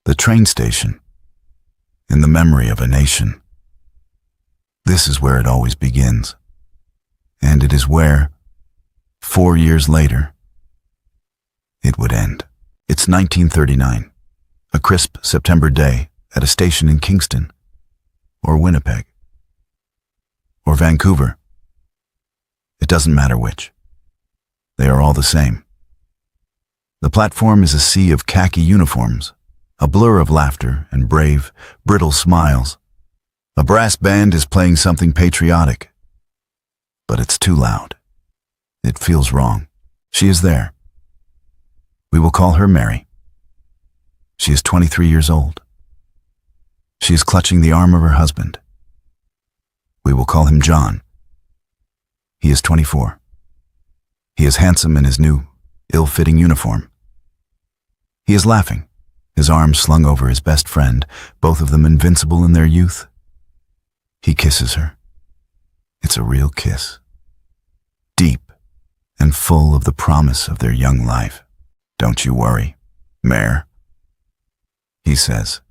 The train station, in the memory of a nation. This is where it always begins. And it is where, 4 years later, it would end. It's 1939, a crisp September day at a station in Kingston, or Winnipeg, or Vancouver. It doesn't matter which. They are all the same. The platform is a sea of khaki uniforms, a blur of laughter and brave, brittle smiles. A brass band is playing something patriotic, but it's too loud. It feels wrong. She is there. We will call her Mary. She is 23 years old. She is clutching the arm of her husband. We will call him John. He is 24. He is handsome in his new, ill-fitting uniform. He is laughing, his arms slung over his best friend, both of them invincible in their youth. He kisses her. It's a real kiss. Deep and full of the promise of their young life. "Don't you worry, Mare," he says,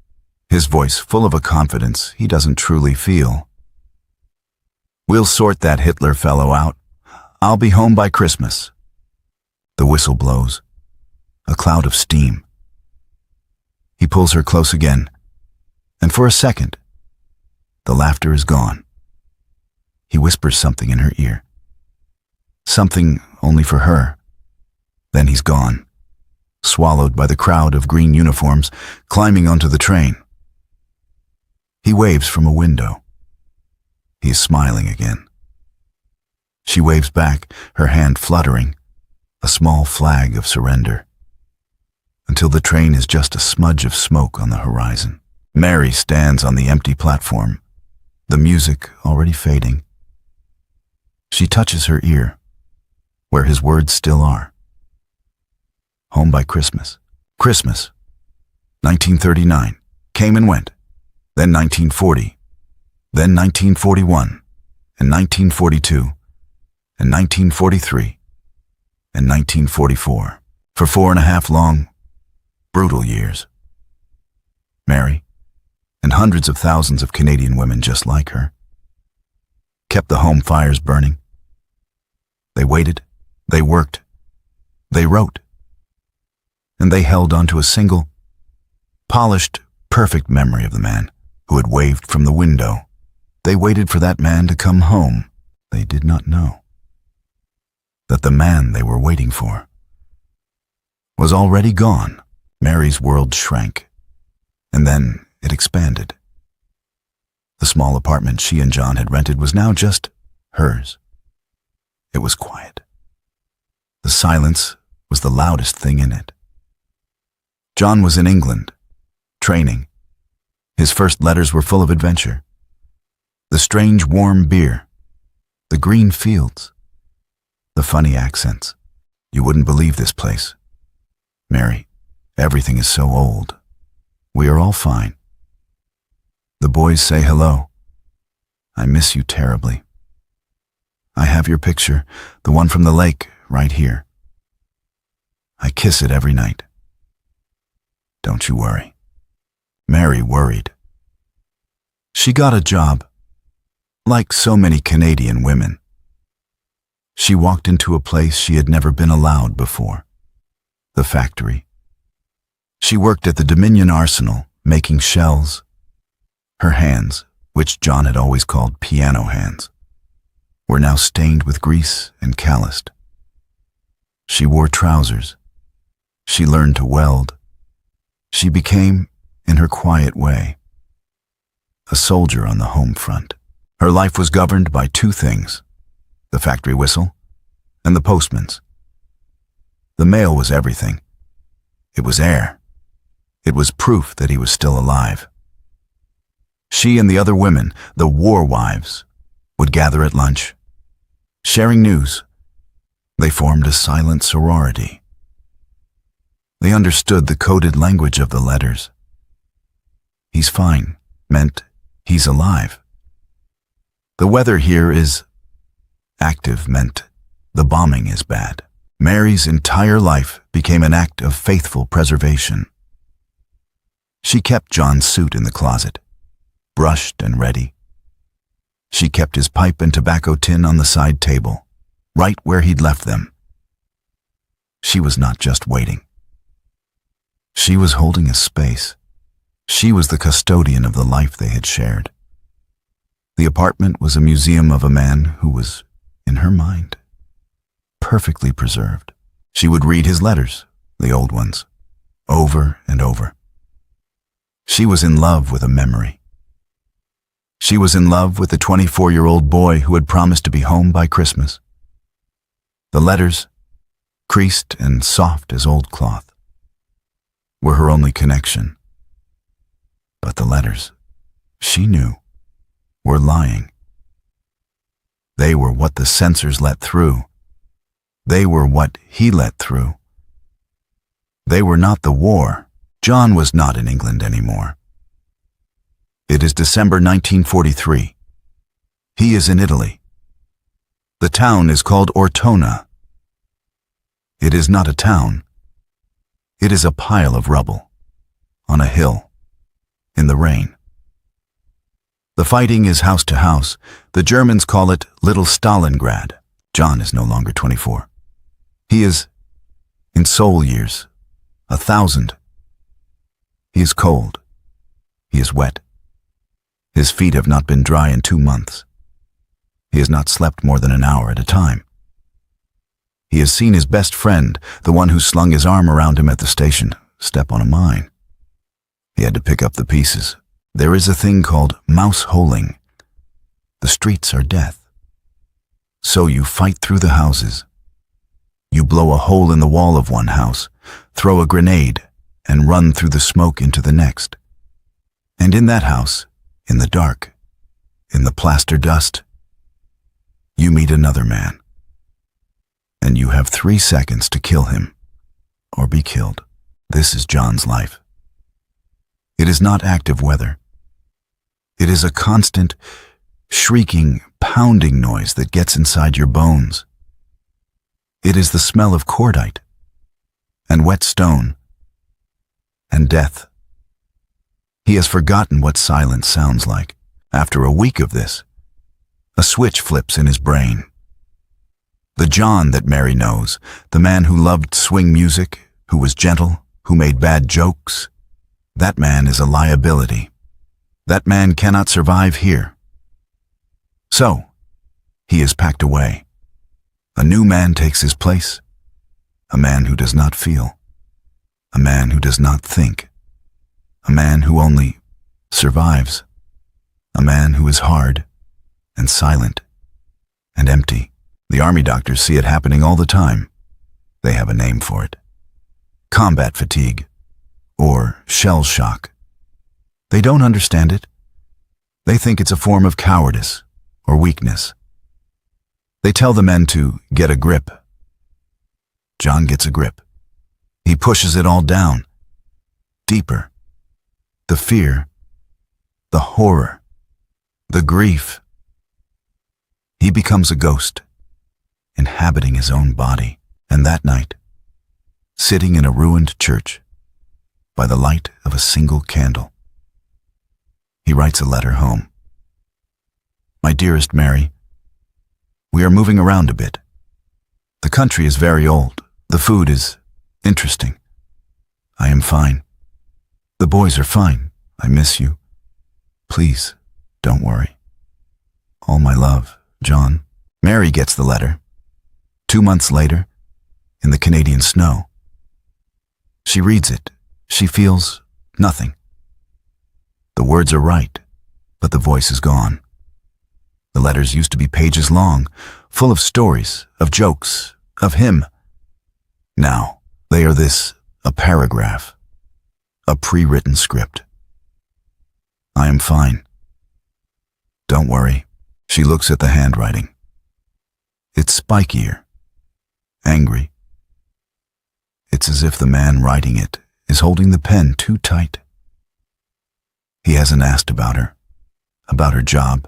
his voice full of a confidence he doesn't truly feel. "We'll sort that Hitler fellow out. I'll be home by Christmas." The whistle blows, a cloud of steam. He pulls her close again, and for a second, the laughter is gone. He whispers something in her ear. Something only for her. Then he's gone, swallowed by the crowd of green uniforms climbing onto the train. He waves from a window. He is smiling again. She waves back, her hand fluttering, a small flag of surrender, until the train is just a smudge of smoke on the horizon. Mary stands on the empty platform, the music already fading. She touches her ear, where his words still are. Home by Christmas. Christmas, 1939, came and went. Then 1940, then 1941, and 1942, and 1943, and 1944. For 4.5 long, brutal years. Mary, and hundreds of thousands of Canadian women just like her, kept the home fires burning. They waited, they worked, they wrote, and they held on to a single, polished, perfect memory of the man who had waved from the window. They waited for that man to come home. They did not know that the man they were waiting for was already gone. Mary's world shrank, and then it expanded. The small apartment she and John had rented was now just hers. It was quiet. The silence was the loudest thing in it. John was in England, training. His first letters were full of adventure. The strange warm beer, the green fields, the funny accents. "You wouldn't believe this place. Mary, everything is so old. We are all fine. The boys say hello. I miss you terribly. I have your picture, the one from the lake, right here. I kiss it every night. Don't you worry." Mary worried. She got a job, like so many Canadian women. She walked into a place she had never been allowed before, the factory. She worked at the Dominion Arsenal, making shells. Her hands, which John had always called piano hands, were now stained with grease and calloused. She wore trousers. She learned to weld. She became, in her quiet way, a soldier on the home front. Her life was governed by two things: the factory whistle and the postman's. The mail was everything. It was air. It was proof that he was still alive. She and the other women, the war wives, would gather at lunch, sharing news. They formed a silent sorority. They understood the coded language of the letters. "He's fine" meant he's alive. "The weather here is active" meant the bombing is bad. Mary's entire life became an act of faithful preservation. She kept John's suit in the closet, brushed and ready. She kept his pipe and tobacco tin on the side table, right where he'd left them. She was not just waiting. She was holding a space. She was the custodian of the life they had shared. The apartment was a museum of a man who was, in her mind, perfectly preserved. She would read his letters, the old ones, over and over. She was in love with a memory. She was in love with the 24-year-old boy who had promised to be home by Christmas. The letters, creased and soft as old cloth, were her only connection. But the letters, she knew, were lying. They were what the censors let through. They were what he let through. They were not the war. John was not in England anymore. It is December 1943. He is in Italy. The town is called Ortona. It is not a town. It is a pile of rubble, on a hill, in the rain. The fighting is house to house. The Germans call it Little Stalingrad. John is no longer 24. He is, in soul years, 1,000. He is cold. He is wet. His feet have not been dry in 2 months. He has not slept more than an hour at a time. He has seen his best friend, the one who slung his arm around him at the station, step on a mine. He had to pick up the pieces. There is a thing called mouse-holing. The streets are death. So you fight through the houses. You blow a hole in the wall of one house, throw a grenade, and run through the smoke into the next. And in that house, in the dark, in the plaster dust, you meet another man. And you have 3 seconds to kill him, or be killed. This is John's life. It is not active weather. It is a constant, shrieking, pounding noise that gets inside your bones. It is the smell of cordite, and wet stone, and death. He has forgotten what silence sounds like. After a week of this, a switch flips in his brain. The John that Mary knows, the man who loved swing music, who was gentle, who made bad jokes, that man is a liability. That man cannot survive here. So, he is packed away. A new man takes his place. A man who does not feel. A man who does not think. A man who only survives. A man who is hard and silent and empty. The army doctors see it happening all the time. They have a name for it. Combat fatigue, or shell shock. They don't understand it. They think it's a form of cowardice or weakness. They tell the men to get a grip. John gets a grip. He pushes it all down. Deeper. The fear, the horror, the grief. He becomes a ghost, inhabiting his own body. And that night, sitting in a ruined church, by the light of a single candle, he writes a letter home. My dearest Mary, we are moving around a bit. The country is very old. The food is interesting. I am fine. The boys are fine. I miss you. Please, don't worry. All my love, John. Mary gets the letter. 2 months later, in the Canadian snow. She reads it. She feels nothing. The words are right, but the voice is gone. The letters used to be pages long, full of stories, of jokes, of him. Now, they are a paragraph, a pre-written script. I am fine. Don't worry. She looks at the handwriting. It's spikier, angry. It's as if the man writing it is holding the pen too tight. He hasn't asked about her job.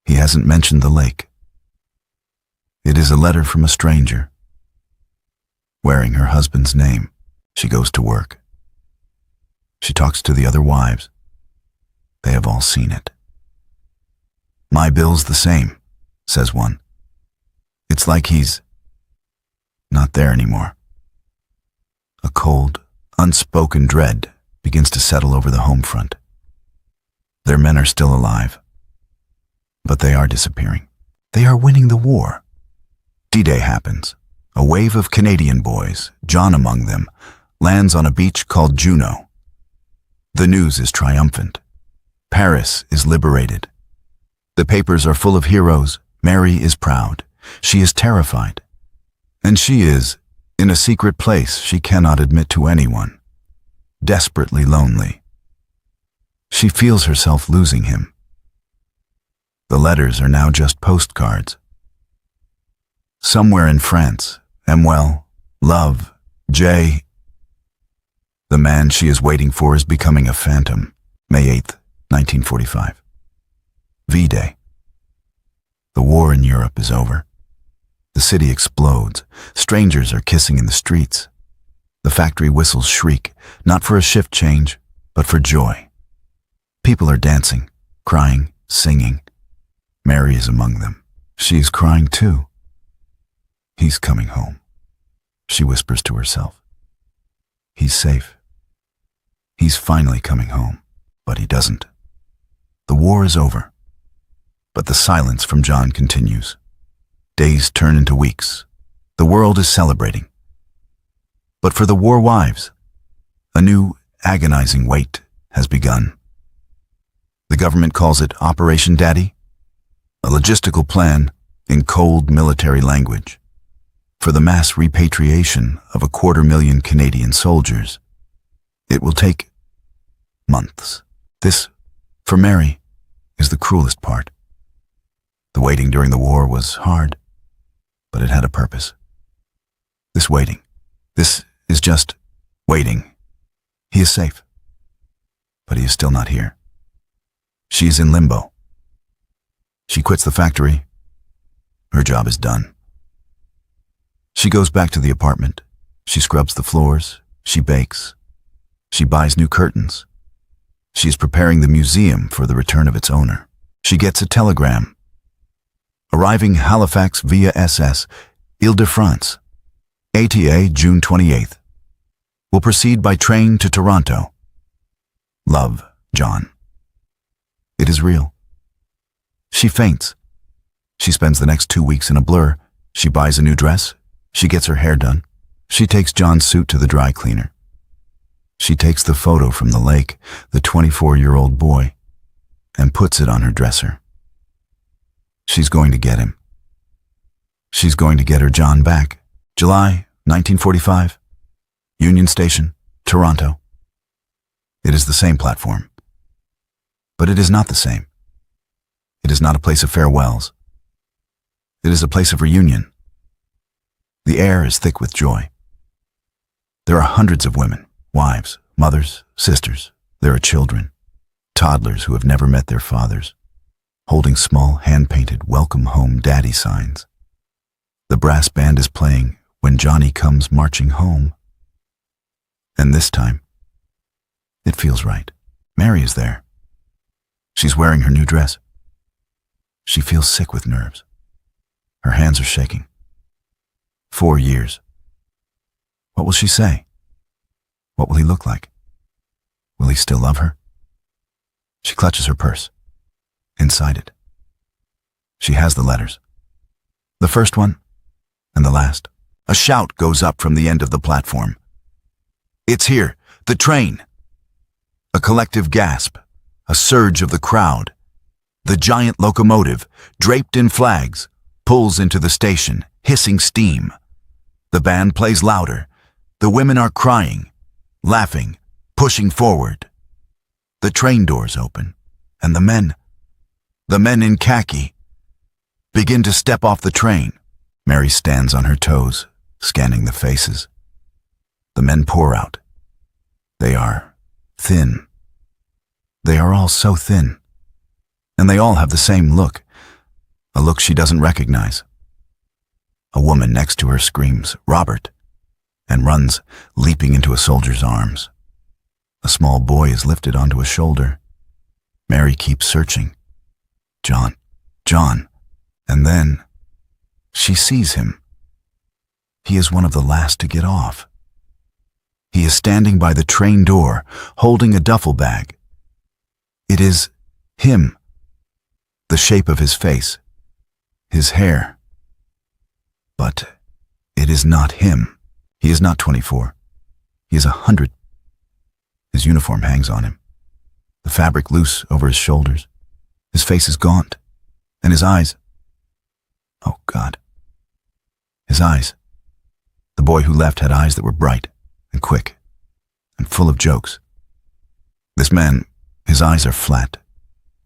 He hasn't mentioned the lake. It is a letter from a stranger. Wearing her husband's name, she goes to work. She talks talks to the other wives. They have all seen it. "My Bill's the same," says one. "It's like he's not there anymore." A cold, unspoken dread begins to settle over the home front. Their men are still alive, but they are disappearing. They are winning the war. D-Day happens. A wave of Canadian boys, John among them, lands on a beach called Juno. The news is triumphant. Paris is liberated. The papers are full of heroes. Mary is proud. She is terrified. And she is, in a secret place she cannot admit to anyone, desperately lonely. She feels herself losing him. The letters are now just postcards. Somewhere in France, Emmanuel, love, J. The man she is waiting for is becoming a phantom. May 8th, 1945. V-Day. The war in Europe is over. The city explodes. Strangers are kissing in the streets. The factory whistles shriek, not for a shift change, but for joy. People are dancing, crying, singing. Mary is among them. She is crying too. He's coming home, she whispers to herself. He's safe. He's finally coming home, but he doesn't. The war is over, but the silence from John continues. Days turn into weeks. The world is celebrating. But for the war wives, a new, agonizing wait has begun. The government calls it Operation Daddy, a logistical plan in cold military language for the mass repatriation of 250,000 Canadian soldiers. It will take months. This, for Mary, is the cruelest part. The waiting during the war was hard, but it had a purpose. This waiting, this is just waiting. He is safe, but he is still not here. She is in limbo. She quits the factory. Her job is done. She goes back to the apartment. She scrubs the floors. She bakes. She buys new curtains. She is preparing the museum for the return of its owner. She gets a telegram. Arriving Halifax via SS, Ile-de-France. ATA, June 28th. Will proceed by train to Toronto. Love, John. It is real. She faints. She spends the next 2 weeks in a blur. She buys a new dress. She gets her hair done. She takes John's suit to the dry cleaner. She takes the photo from the lake, the 24-year-old boy, and puts it on her dresser. She's going to get him. She's going to get her John back. July 1945. Union Station, Toronto. It is the same platform. But it is not the same. It is not a place of farewells. It is a place of reunion. The air is thick with joy. There are hundreds of women, wives, mothers, sisters. There are children, toddlers who have never met their fathers, holding small hand-painted "Welcome Home Daddy" signs. The brass band is playing "When Johnny Comes Marching Home." And this time, it feels right. Mary is there. She's wearing her new dress. She feels sick with nerves. Her hands are shaking. 4 years. What will she say? What will he look like? Will he still love her? She clutches her purse. Inside it, she has the letters. The first one and the last. A shout goes up from the end of the platform. It's here, the train. A collective gasp, a surge of the crowd. The giant locomotive, draped in flags, pulls into the station, hissing steam. The band plays louder. The women are crying, laughing, pushing forward. The train doors open, and the men in khaki, begin to step off the train. Mary stands on her toes, scanning the faces. The men pour out. They are thin. They are all so thin. And they all have the same look, a look she doesn't recognize. A woman next to her screams, "Robert," and runs, leaping into a soldier's arms. A small boy is lifted onto a shoulder. Mary keeps searching. John, John, and then she sees him. He is one of the last to get off. He is standing by the train door, holding a duffel bag. It is him. The shape of his face, his hair. But it is not him. He is not 24. He is 100. His uniform hangs on him, the fabric loose over his shoulders. His face is gaunt, and his eyes, oh God, his eyes. The boy who left had eyes that were bright and quick and full of jokes. This man, his eyes are flat,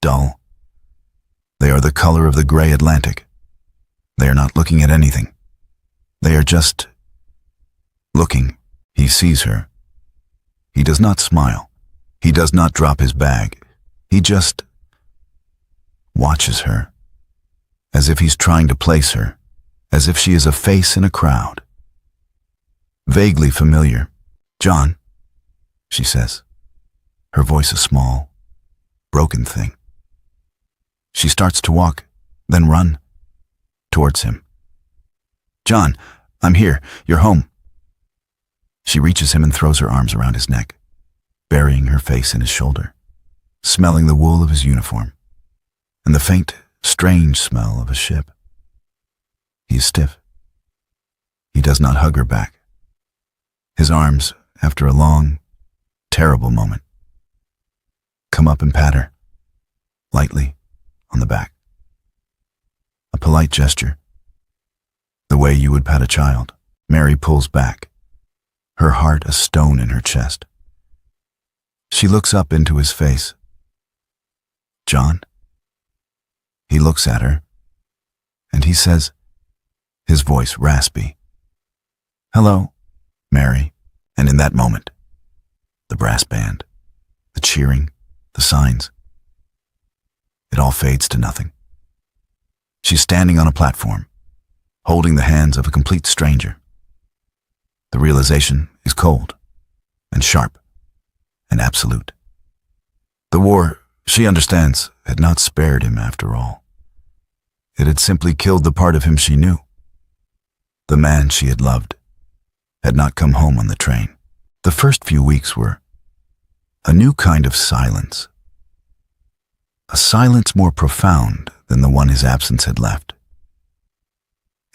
dull. They are the color of the gray Atlantic. They are not looking at anything. They are just looking. He sees her. He does not smile. He does not drop his bag. He just watches her, as if he's trying to place her, as if she is a face in a crowd. Vaguely familiar. John, she says, her voice a small, broken thing. She starts to walk, then run, towards him. John, I'm here. You're home. She reaches him and throws her arms around his neck, burying her face in his shoulder, smelling the wool of his uniform, and the faint, strange smell of a ship. He is stiff. He does not hug her back. His arms, after a long, terrible moment, come up and pat her, lightly, on the back. A polite gesture, the way you would pat a child. Mary pulls back, her heart a stone in her chest. She looks up into his face. John? He looks at her, and he says, his voice raspy, hello, Mary. And in that moment, the brass band, the cheering, the signs, it all fades to nothing. She's standing on a platform, holding the hands of a complete stranger. The realization is cold and sharp and absolute. The war, she understands, had not spared him after all. It had simply killed the part of him she knew. The man she had loved had not come home on the train. The first few weeks were a new kind of silence. A silence more profound than the one his absence had left.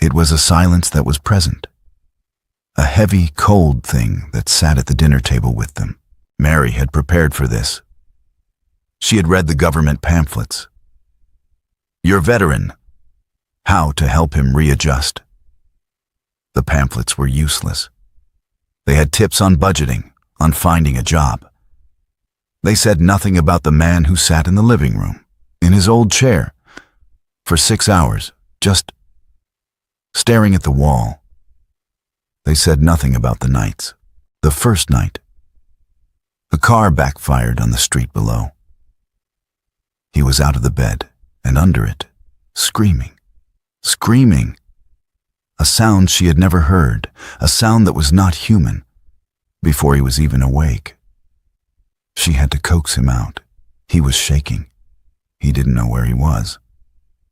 It was a silence that was present. A heavy, cold thing that sat at the dinner table with them. Mary had prepared for this. She had read the government pamphlets. Your veteran. How to help him readjust. The pamphlets were useless. They had tips on budgeting, on finding a job. They said nothing about the man who sat in the living room, in his old chair, for 6 hours, just staring at the wall. They said nothing about the nights. The first night, a car backfired on the street below. He was out of the bed, and under it, screaming, screaming. A sound she had never heard, a sound that was not human, before he was even awake. She had to coax him out. He was shaking. He didn't know where he was.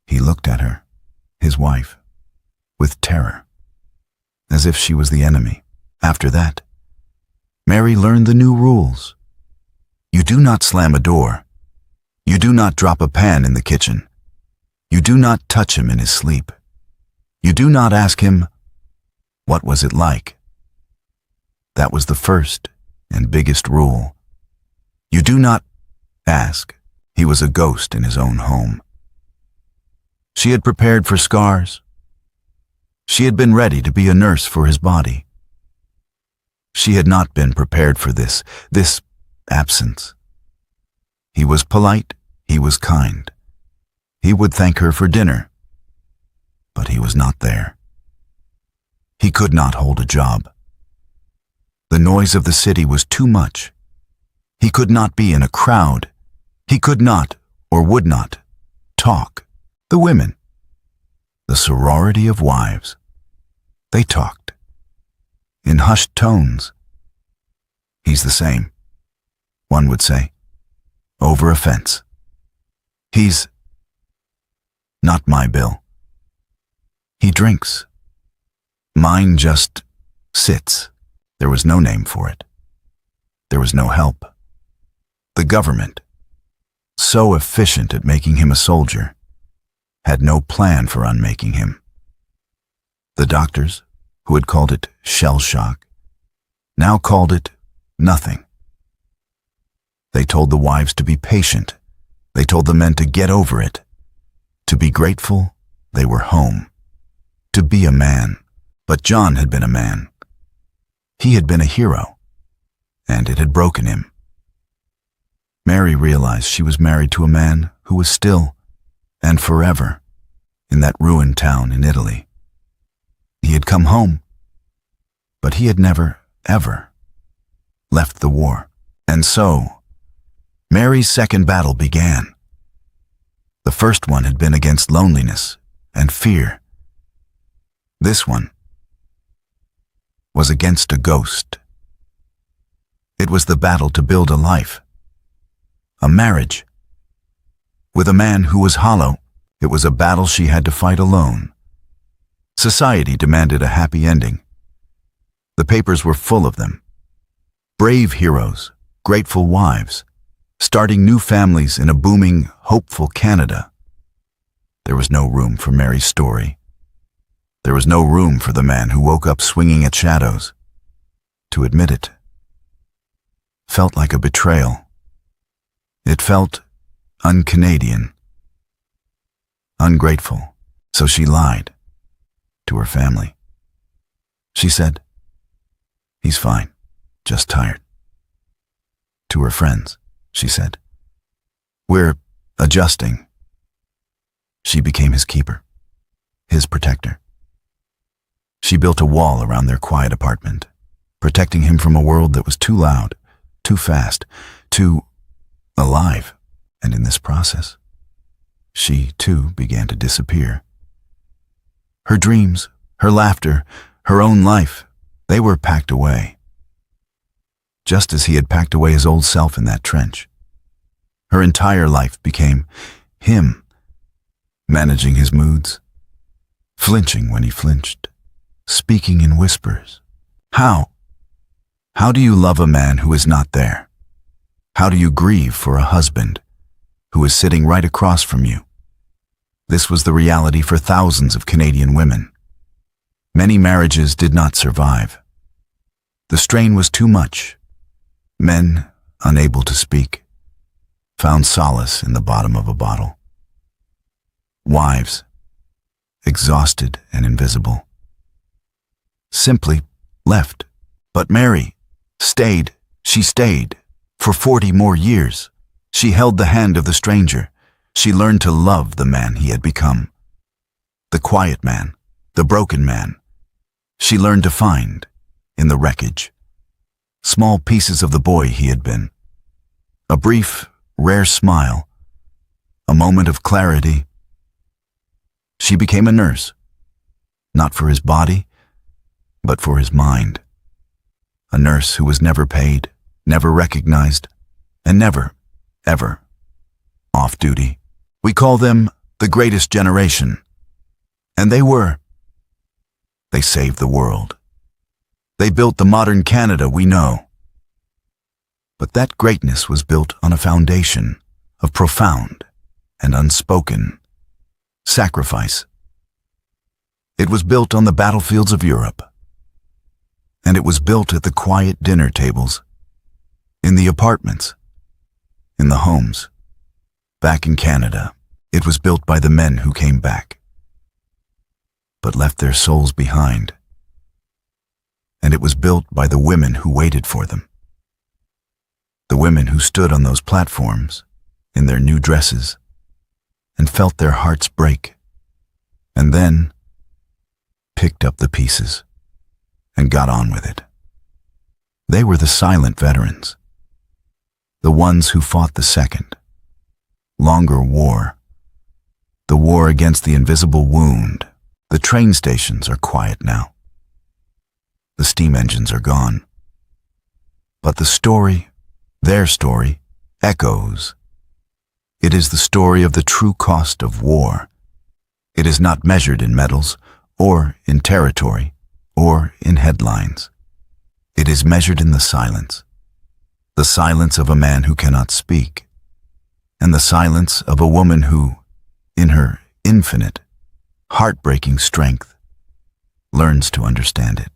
He looked at her, his wife, with terror, as if she was the enemy. After that, Mary learned the new rules. You do not slam a door. You do not drop a pan in the kitchen. You do not touch him in his sleep. You do not ask him, what was it like? That was the first and biggest rule. You do not ask. He was a ghost in his own home. She had prepared for scars. She had been ready to be a nurse for his body. She had not been prepared for this absence. He was polite, he was kind. He would thank her for dinner. But he was not there. He could not hold a job. The noise of the city was too much. He could not be in a crowd. He could not, or would not, talk. The women, the sorority of wives, they talked, in hushed tones. He's the same. one would say, over a fence. He's not my Bill. He drinks. Mine just sits. There was no name for it. There was no help. The government, so efficient at making him a soldier, had no plan for unmaking him. The doctors, who had called it shell shock, now called it nothing. They told the wives to be patient. They told the men to get over it. To be grateful they were home. To be a man. But John had been a man. He had been a hero, and it had broken him. Mary realized she was married to a man who was still, and forever, in that ruined town in Italy. He had come home, but he had never, ever left the war. And so, Mary's second battle began. The first one had been against loneliness and fear. This one was against a ghost. It was the battle to build a life, a marriage, with a man who was hollow. It was a battle she had to fight alone. Society demanded a happy ending. The papers were full of them. Brave heroes, grateful wives, starting new families in a booming, hopeful Canada. There was no room for Mary's story. There was no room for the man who woke up swinging at shadows. To admit it felt like a betrayal. It felt un-Canadian, ungrateful, so she lied to her family. She said, "He's fine, just tired." To her friends, she said, "We're adjusting." She became his keeper, his protector. She built a wall around their quiet apartment, protecting him from a world that was too loud, too fast, too alive. And in this process, she too began to disappear. Her dreams, her laughter, her own life, they were packed away. Just as he had packed away his old self in that trench. Her entire life became him, managing his moods, flinching when he flinched, speaking in whispers. How? How do you love a man who is not there? How do you grieve for a husband who is sitting right across from you? This was the reality for thousands of Canadian women. Many marriages did not survive. The strain was too much. Men, unable to speak, found solace in the bottom of a bottle. Wives, exhausted and invisible, simply left. But Mary stayed. She stayed for 40 more years. She held the hand of the stranger. She learned to love the man he had become. The quiet man, the broken man. She learned to find, in the wreckage, small pieces of the boy he had been. A brief, rare smile, a moment of clarity. She became a nurse, not for his body, but for his mind. A nurse who was never paid, never recognized, and never, ever, off duty. We call them the greatest generation. And they were. They saved the world. They built the modern Canada we know. But that greatness was built on a foundation of profound and unspoken sacrifice. It was built on the battlefields of Europe. And it was built at the quiet dinner tables, in the apartments, in the homes. Back in Canada, it was built by the men who came back, but left their souls behind. And it was built by the women who waited for them. The women who stood on those platforms, in their new dresses, and felt their hearts break, and then picked up the pieces and got on with it. They were the silent veterans, the ones who fought the second, longer war, the war against the invisible wound. The train stations are quiet now. The steam engines are gone. But the story Their story echoes. It is the story of the true cost of war. It is not measured in medals, or in territory, or in headlines. It is measured in the silence of a man who cannot speak, and the silence of a woman who, in her infinite, heartbreaking strength, learns to understand it.